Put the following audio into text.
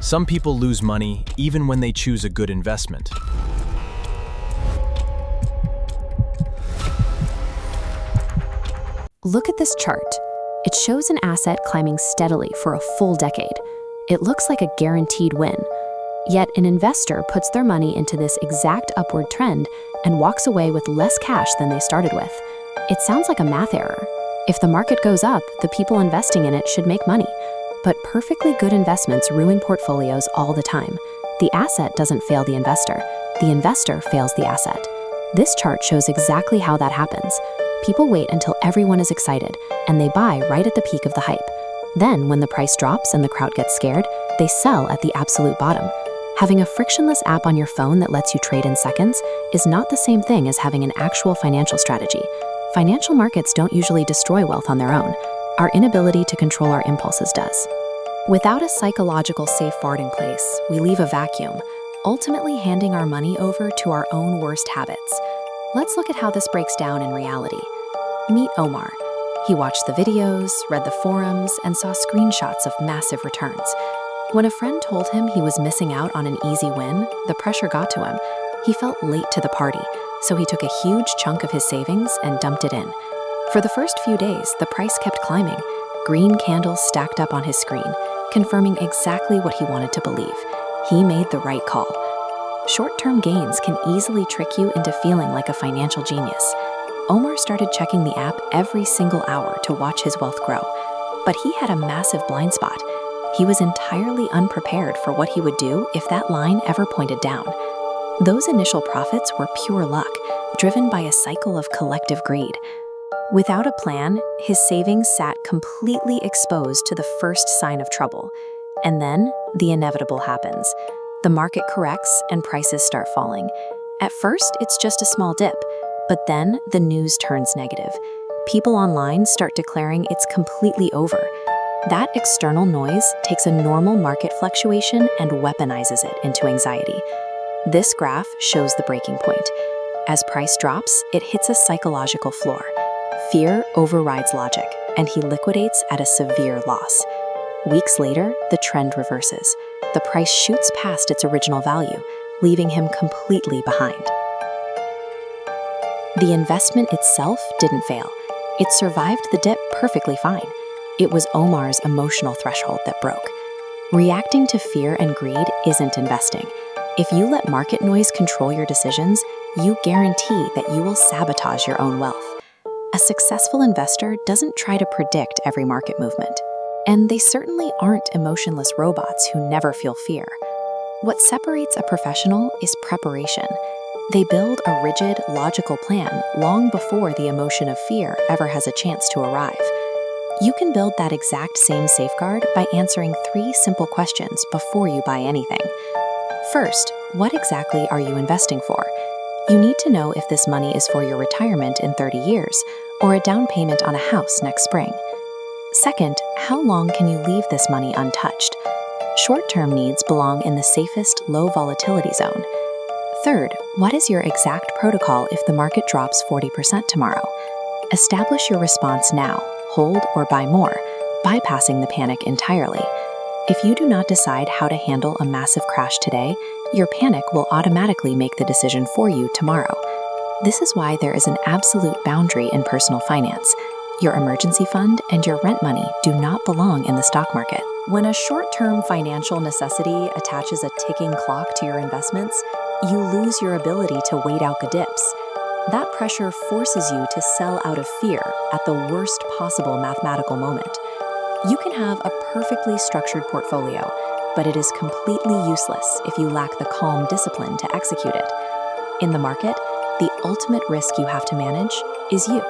Some people lose money even when they choose a good investment. Look at this chart. It shows an asset climbing steadily for a full decade. It looks like a guaranteed win. Yet an investor puts their money into this exact upward trend and walks away with less cash than they started with. It sounds like a math error. If the market goes up, the people investing in it should make money. But perfectly good investments ruin portfolios all the time. The asset doesn't fail the investor fails the asset. This chart shows exactly how that happens. People wait until everyone is excited, and they buy right at the peak of the hype. Then, when the price drops and the crowd gets scared, they sell at the absolute bottom. Having a frictionless app on your phone that lets you trade in seconds is not the same thing as having an actual financial strategy. Financial markets don't usually destroy wealth on their own. Our inability to control our impulses does. Without a psychological safeguard in place, we leave a vacuum, ultimately handing our money over to our own worst habits. Let's look at how this breaks down in reality. Meet Omar. He watched the videos, read the forums, and saw screenshots of massive returns. When a friend told him he was missing out on an easy win, the pressure got to him. He felt late to the party, so he took a huge chunk of his savings and dumped it in. For the first few days, the price kept climbing. Green candles stacked up on his screen, confirming exactly what he wanted to believe. He made the right call. Short-term gains can easily trick you into feeling like a financial genius. Omar started checking the app every single hour to watch his wealth grow. But he had a massive blind spot. He was entirely unprepared for what he would do if that line ever pointed down. Those initial profits were pure luck, driven by a cycle of collective greed. Without a plan, his savings sat completely exposed to the first sign of trouble. And then, the inevitable happens. The market corrects and prices start falling. At first, it's just a small dip, but then the news turns negative. People online start declaring it's completely over. That external noise takes a normal market fluctuation and weaponizes it into anxiety. This graph shows the breaking point. As price drops, it hits a psychological floor. Fear overrides logic, and he liquidates at a severe loss. Weeks later, the trend reverses. The price shoots past its original value, leaving him completely behind. The investment itself didn't fail. It survived the dip perfectly fine. It was Omar's emotional threshold that broke. Reacting to fear and greed isn't investing. If you let market noise control your decisions, you guarantee that you will sabotage your own wealth. A successful investor doesn't try to predict every market movement. And they certainly aren't emotionless robots who never feel fear. What separates a professional is preparation. They build a rigid, logical plan long before the emotion of fear ever has a chance to arrive. You can build that exact same safeguard by answering 3 simple questions before you buy anything. First, what exactly are you investing for? You need to know if this money is for your retirement in 30 years or a down payment on a house next spring. Second, how long can you leave this money untouched? Short-term needs belong in the safest, low volatility zone. Third, what is your exact protocol if the market drops 40% tomorrow? Establish your response now, hold or buy more, bypassing the panic entirely. If you do not decide how to handle a massive crash today, your panic will automatically make the decision for you tomorrow. This is why there is an absolute boundary in personal finance. Your emergency fund and your rent money do not belong in the stock market. When a short-term financial necessity attaches a ticking clock to your investments, you lose your ability to wait out the dips. That pressure forces you to sell out of fear at the worst possible mathematical moment. You can have a perfectly structured portfolio, but it is completely useless if you lack the calm discipline to execute it. In the market, the ultimate risk you have to manage is you.